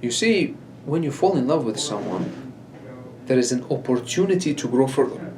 You see, when you fall in love with someone, there is an opportunity to grow further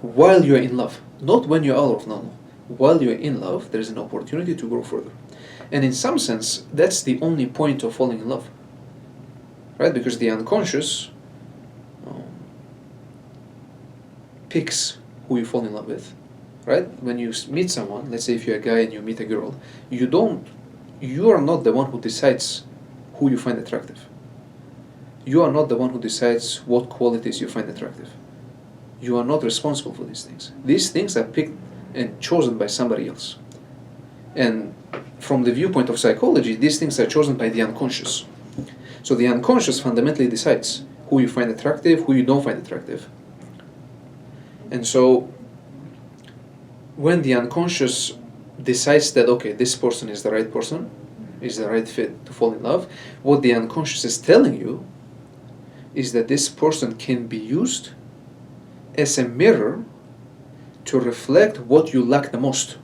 while you're in love, not when you're out of love. While you're in love, there is an opportunity to grow further. And in some sense, that's the only point of falling in love, right? Because the unconscious picks who you fall in love with, right? When you meet someone, let's say if you're a guy and you meet a girl, you are not the one who decides who you find attractive. You are not the one who decides what qualities you find attractive. You are not responsible for these things. These things are picked and chosen by somebody else. And from the viewpoint of psychology, these things are chosen by the unconscious. So the unconscious fundamentally decides who you find attractive, who you don't find attractive. And so when the unconscious decides that, okay, this person is the right person, is the right fit to fall in love, what the unconscious is telling you is that this person can be used as a mirror to reflect what you lack the most,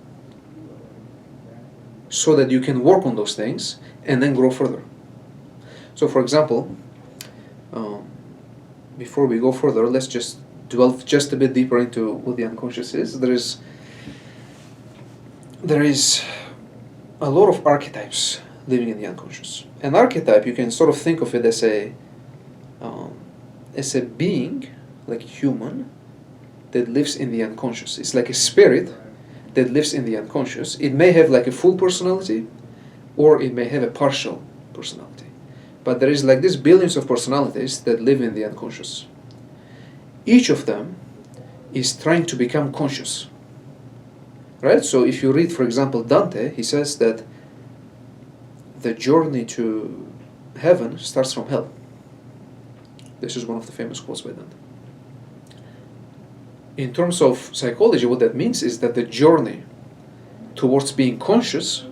so that you can work on those things and then grow further. So for example, before we go further, let's just delve just a bit deeper into what the unconscious is. There is a lot of archetypes living in the unconscious. An archetype, you can sort of think of it as a being, like a human, that lives in the unconscious. It's like a spirit that lives in the unconscious. It may have like a full personality, or it may have a partial personality. But there is like these billions of personalities that live in the unconscious. Each of them is trying to become conscious. Right? So if you read, for example, Dante, he says that the journey to heaven starts from hell. This is one of the famous quotes by Dante. In terms of psychology, what that means is that the journey towards being conscious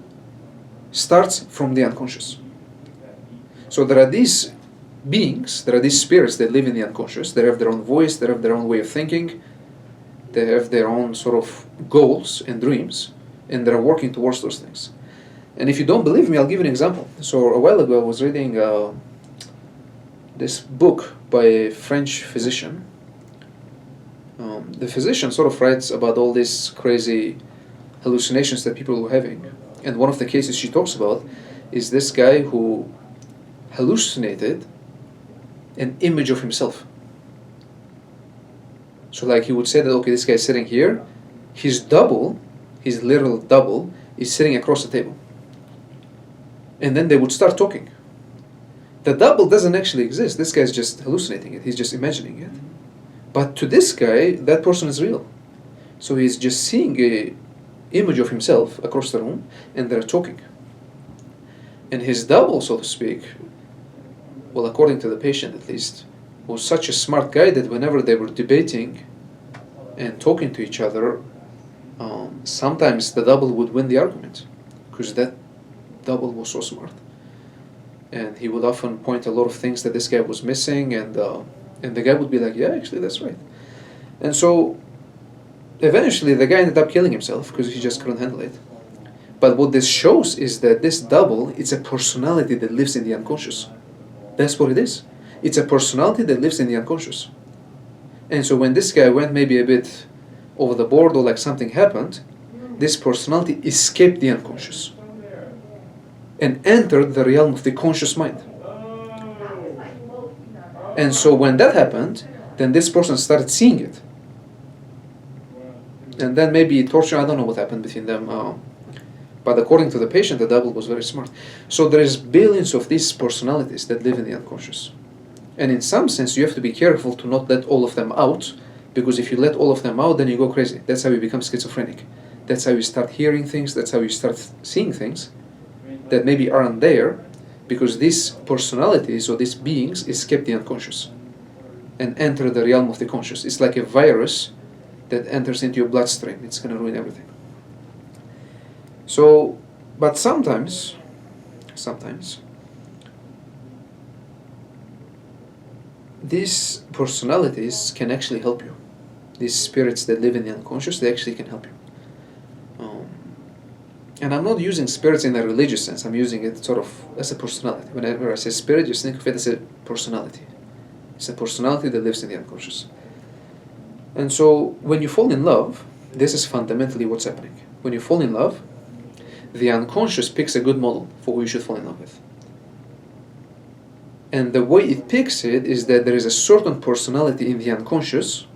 starts from the unconscious. So there are these beings, there are these spirits that live in the unconscious. They have their own voice, they have their own way of thinking, they have their own sort of goals and dreams, and they're working towards those things. And if you don't believe me, I'll give you an example. So a while ago I was reading this book by a French physician. The physician sort of writes about all these crazy hallucinations that people were having. And one of the cases she talks about is this guy who hallucinated an image of himself. So like he would say that, okay, this guy is sitting here, his double, his literal double, is sitting across the table. And then they would start talking. The double doesn't actually exist. This guy is just hallucinating it. He's just imagining it. But to this guy, that person is real. So he's just seeing an image of himself across the room, and they're talking. And his double, so to speak, well, according to the patient at least, was such a smart guy that whenever they were debating and talking to each other, sometimes the double would win the argument, because that double was so smart. And he would often point a lot of things that this guy was missing, and the guy would be like, yeah, actually, that's right. And so eventually the guy ended up killing himself because he just couldn't handle it. But what this shows is that this double, it's a personality that lives in the unconscious. That's what it is. It's a personality that lives in the unconscious. And so when this guy went maybe a bit over the board, or like something happened, this personality escaped the unconscious and entered the realm of the conscious mind. And so when that happened, then this person started seeing it. And then maybe torture, I don't know what happened between them. But according to the patient, the double was very smart. So there is billions of these personalities that live in the unconscious. And in some sense, you have to be careful to not let all of them out, because if you let all of them out, then you go crazy. That's how you become schizophrenic. That's how you start hearing things, that's how you start seeing things that maybe aren't there, because these personalities or these beings escape the unconscious and enter the realm of the conscious. It's like a virus that enters into your bloodstream. It's going to ruin everything. So, but sometimes, these personalities can actually help you. These spirits that live in the unconscious, they actually can help you. And I'm not using spirits in a religious sense. I'm using it sort of as a personality. Whenever I say spirit, just think of it as a personality. It's a personality that lives in the unconscious. And so when you fall in love, this is fundamentally what's happening. When you fall in love, the unconscious picks a good model for who you should fall in love with. And the way it picks it is that there is a certain personality in the unconscious,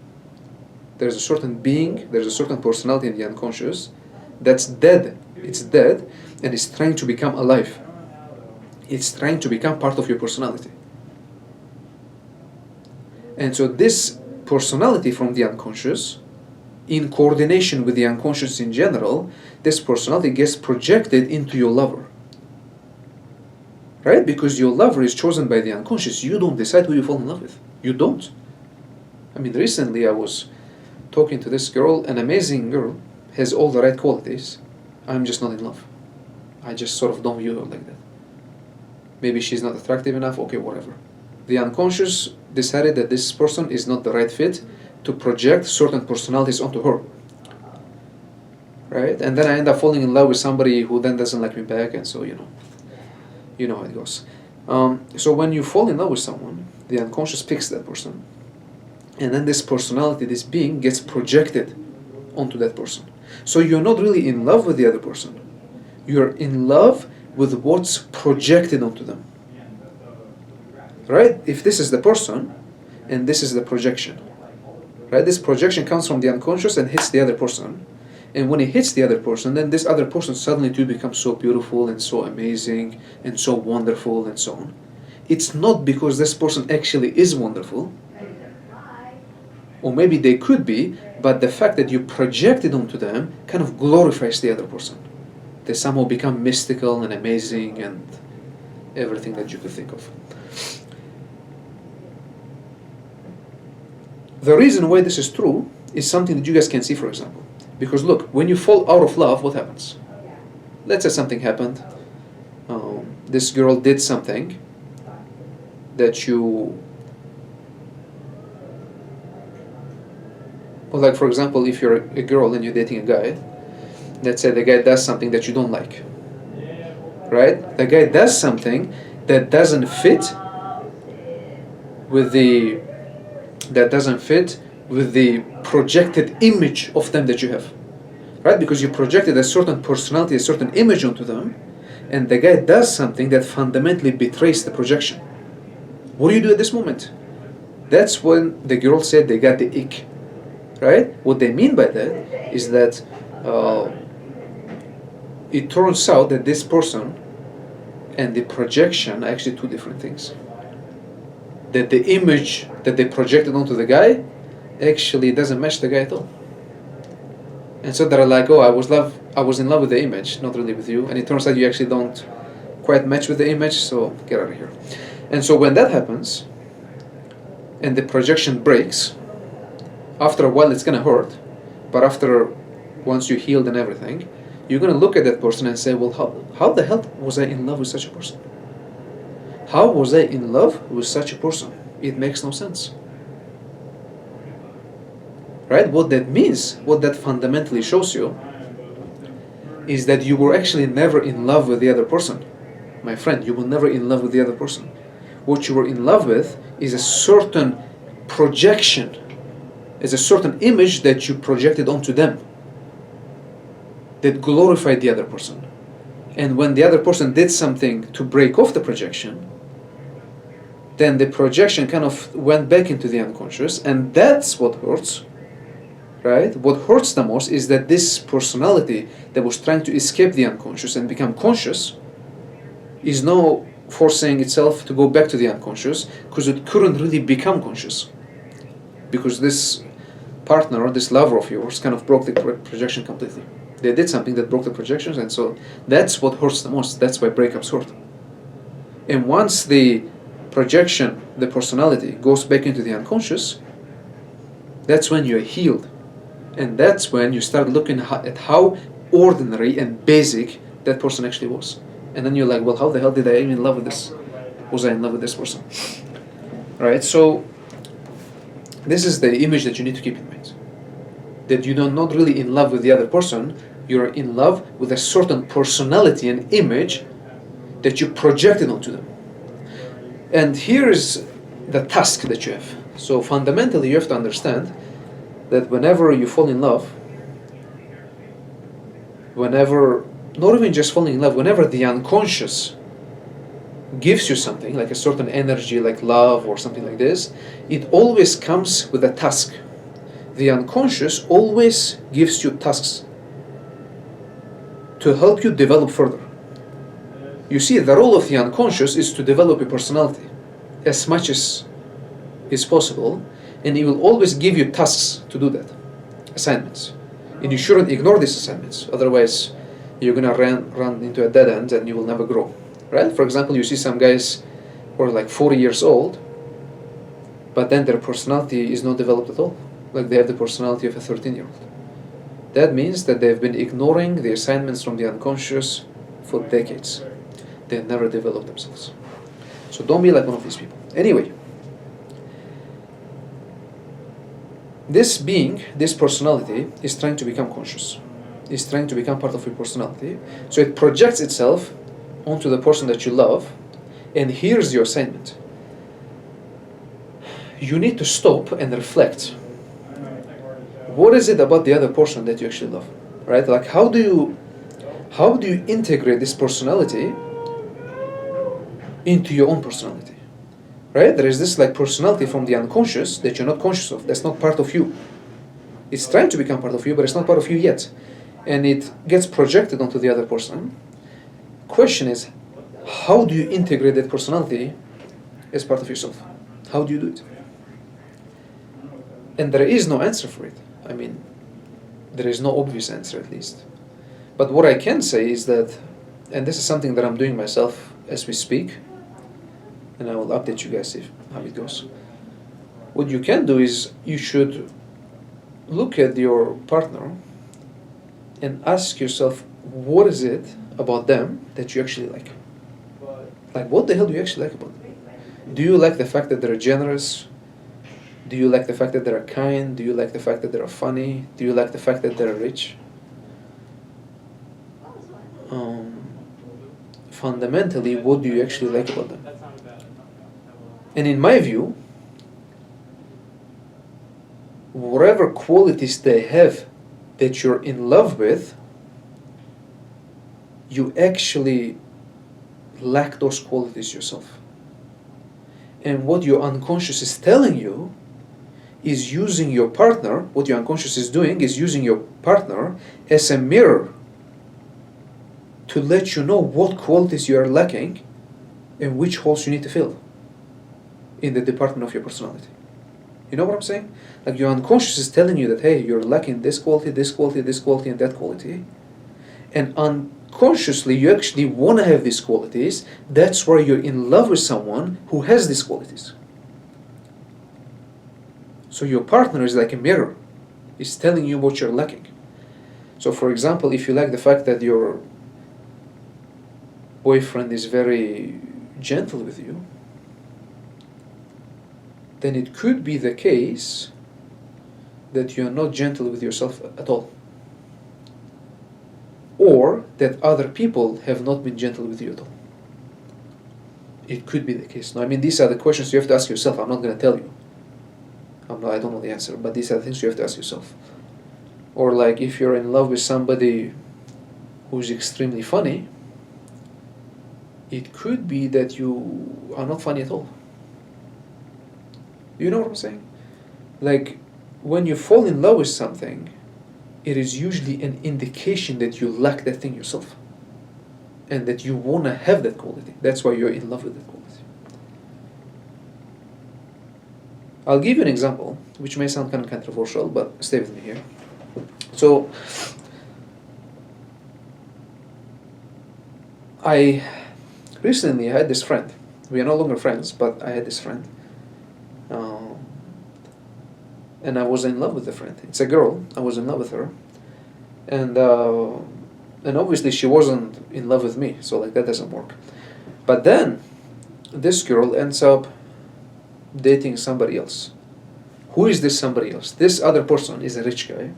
there's a certain being, there's a certain personality in the unconscious that's dead. It's dead and it's trying to become alive. It's trying to become part of your personality. And so this personality from the unconscious, in coordination with the unconscious in general, this personality gets projected into your lover. Right? Because your lover is chosen by the unconscious. You don't decide who you fall in love with. You don't. I mean, recently I was talking to this girl, an amazing girl, has all the right qualities. I'm just not in love. I just sort of don't view her like that. Maybe she's not attractive enough, okay, whatever. The unconscious decided that this person is not the right fit to project certain personalities onto her. Right? And then I end up falling in love with somebody who then doesn't like me back, and so, you know how it goes. So when you fall in love with someone, the unconscious picks that person, and then this personality, this being, gets projected onto that person. So you're not really in love with the other person. You're in love with what's projected onto them. Right? If this is the person, and this is the projection. Right? This projection comes from the unconscious and hits the other person. And when it hits the other person, then this other person suddenly too becomes so beautiful and so amazing and so wonderful and so on. It's not because this person actually is wonderful, or maybe they could be, but the fact that you project it onto them kind of glorifies the other person. They somehow become mystical and amazing and everything that you could think of. The reason why this is true is something that you guys can see, for example. Because look, when you fall out of love, what happens? Let's say something happened. This girl did something that you... Well, like for example, if you're a girl and you're dating a guy, let's say the guy does something that you don't like. Right? The guy does something that doesn't fit with the projected image of them that you have, right? Because you projected a certain personality, a certain image onto them, and the guy does something that fundamentally betrays the projection. What do you do at this moment? That's when the girl said they got the ick, right? What they mean by that is that it turns out that this person and the projection are actually two different things. That the image that they projected onto the guy actually doesn't match the guy at all. And so they're like, oh, I was in love with the image, not really with you. And it turns out you actually don't quite match with the image, so get out of here. And so when that happens, and the projection breaks, after a while it's gonna hurt, but once you healed and everything, you're gonna look at that person and say, well, how the hell was I in love with such a person? How was I in love with such a person? It makes no sense. Right? What that means, what that fundamentally shows you, is that you were actually never in love with the other person. My friend, you were never in love with the other person. What you were in love with is a certain projection, is a certain image that you projected onto them that glorified the other person. And when the other person did something to break off the projection, then the projection kind of went back into the unconscious, and that's what hurts, right? What hurts the most is that this personality that was trying to escape the unconscious and become conscious is now forcing itself to go back to the unconscious because it couldn't really become conscious. Because this partner, or this lover of yours, kind of broke the projection completely. They did something that broke the projections, and so that's what hurts the most. That's why breakups hurt. And once the projection, the personality, goes back into the unconscious, that's when you're healed. And that's when you start looking at how ordinary and basic that person actually was. And then you're like, well, how the hell did I even in love with this? Was I in love with this person? Right? So this is the image that you need to keep in mind. That you're not really in love with the other person, You're in love with a certain personality and image that you projected onto them. And here is the task that you have. So fundamentally, you have to understand that whenever you fall in love, whenever, not even just falling in love, whenever the unconscious gives you something, like a certain energy, like love or something like this, it always comes with a task. The unconscious always gives you tasks to help you develop further. You see, the role of the unconscious is to develop a personality as much as is possible, and it will always give you tasks to do that, assignments. And you shouldn't ignore these assignments, otherwise you're gonna run into a dead end and you will never grow, right? For example, you see some guys who are like 40 years old, but then their personality is not developed at all. Like they have the personality of a 13-year-old. That means that they've been ignoring the assignments from the unconscious for decades. They never developed themselves. So don't be like one of these people. Anyway, this being, this personality, is trying to become conscious. Is trying to become part of your personality. So it projects itself onto the person that you love, and here's your assignment. You need to stop and reflect. What is it about the other person that you actually love, right? Like how do you integrate this personality into your own personality, right? There is this like personality from the unconscious that you're not conscious of. That's not part of you. It's trying to become part of you, but it's not part of you yet, and it gets projected onto the other person. Question is, how do you integrate that personality as part of yourself? How do you do it? And there is no answer for it. I mean, there is no obvious answer, at least. But what I can say is that, and this is something that I'm doing myself as we speak, and I will update you guys how it goes. What you can do is you should look at your partner and ask yourself, what is it about them that you actually like? Like, what the hell do you actually like about them? Do you like the fact that they're generous? Do you like the fact that they're kind? Do you like the fact that they're funny? Do you like the fact that they're rich? Fundamentally, what do you actually like about them? And in my view, whatever qualities they have that you're in love with, you actually lack those qualities yourself. And what your unconscious is telling you is using your partner, what your unconscious is doing is using your partner as a mirror to let you know what qualities you are lacking and which holes you need to fill in the department of your personality. You know what I'm saying? Like your unconscious is telling you that, hey, you're lacking this quality, this quality, this quality, and that quality. And unconsciously, you actually want to have these qualities. That's why you're in love with someone who has these qualities. So your partner is like a mirror. It's telling you what you're lacking. So for example, if you like the fact that your boyfriend is very gentle with you, then it could be the case that you're not gentle with yourself at all. Or that other people have not been gentle with you at all. It could be the case. Now, I mean, these are the questions you have to ask yourself. I'm not going to tell you. I don't know the answer, but these are the things you have to ask yourself. Or like if you're in love with somebody who's extremely funny, it could be that you are not funny at all. You know what I'm saying? Like when you fall in love with something, it is usually an indication that you lack that thing yourself and that you want to have that quality. That's why you're in love with that quality. I'll give you an example, which may sound kind of controversial, but stay with me here. So, I recently had this friend. We are no longer friends, but I had this friend. And I was in love with the friend. It's a girl. I was in love with her. And obviously she wasn't in love with me, so like that doesn't work. But then, this girl ends up dating somebody else. Who is this somebody else? This other person is a rich guy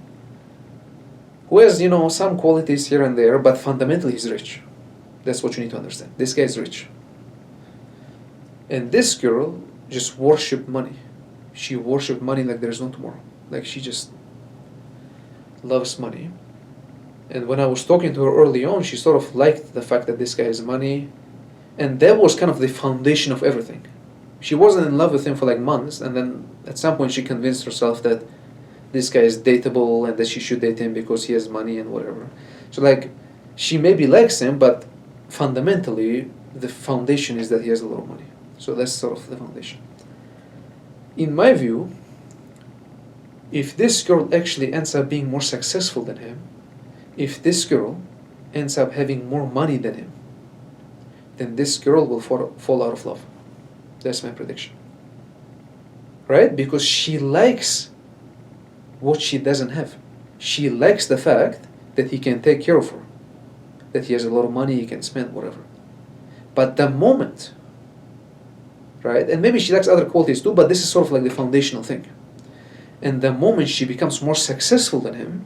who has, some qualities here and there, but fundamentally he's rich. That's what you need to understand. This guy is rich. And this girl just worshipped money. She worshipped money like there's no tomorrow. Like she just loves money. And when I was talking to her early on, she sort of liked the fact that this guy has money. And that was kind of the foundation of everything. She wasn't in love with him for like months, and then at some point she convinced herself that this guy is dateable and that she should date him because he has money and whatever. So like, she maybe likes him, but fundamentally the foundation is that he has a lot of money. So that's sort of the foundation. In my view, if this girl actually ends up being more successful than him, if this girl ends up having more money than him, then this girl will fall out of love. That's my prediction. Right? Because she likes what she doesn't have. She likes the fact that he can take care of her, that he has a lot of money he can spend, whatever. But the moment, right, and maybe she likes other qualities too, but this is sort of like the foundational thing. And the moment she becomes more successful than him,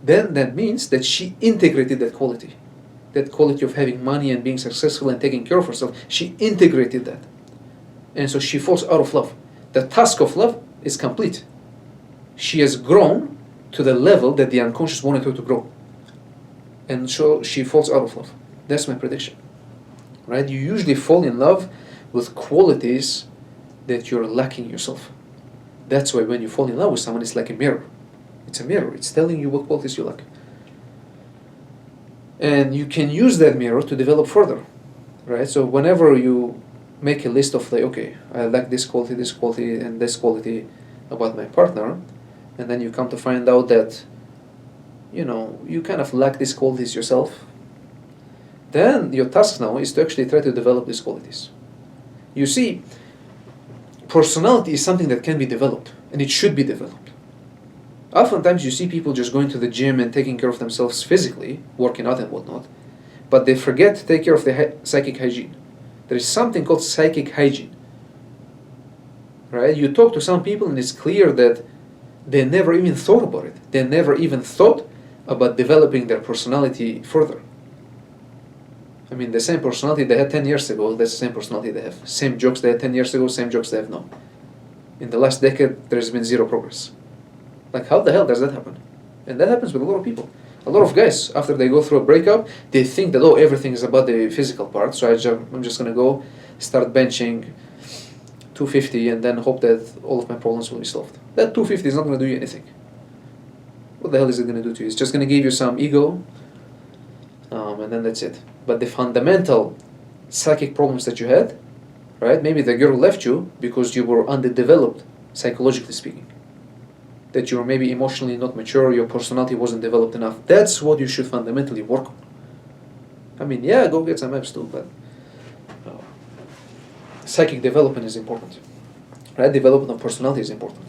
then that means that she integrated that quality of having money and being successful and taking care of herself. She integrated that. And so she falls out of love. The task of love is complete. She has grown to the level that the unconscious wanted her to grow. And so she falls out of love. That's my prediction. Right? You usually fall in love with qualities that you're lacking yourself. That's why when you fall in love with someone, it's like a mirror. It's a mirror. It's telling you what qualities you lack. And you can use that mirror to develop further. Right? So whenever you make a list of like, okay, I lack this quality, and this quality about my partner, and then you come to find out that, you kind of lack these qualities yourself, then your task now is to actually try to develop these qualities. You see, personality is something that can be developed, and it should be developed. Oftentimes you see people just going to the gym and taking care of themselves physically, working out and whatnot, but they forget to take care of their psychic hygiene. There is something called psychic hygiene. Right? You talk to some people and it's clear that they never even thought about it. They never even thought about developing their personality further. I mean, the same personality they had 10 years ago, that's the same personality they have. Same jokes they had 10 years ago, same jokes they have now. In the last decade, there's been zero progress. Like, how the hell does that happen? And that happens with a lot of people. A lot of guys, after they go through a breakup, they think that, everything is about the physical part, so I'm just going to go start benching 250 and then hope that all of my problems will be solved. That 250 is not going to do you anything. What the hell is it going to do to you? It's just going to give you some ego, and then that's it. But the fundamental psychic problems that you had, right? Maybe the girl left you because you were underdeveloped, psychologically speaking. That you were maybe emotionally not mature, your personality wasn't developed enough. That's what you should fundamentally work on. I mean, yeah, go get some apps too, but psychic development is important. Right? Development of personality is important.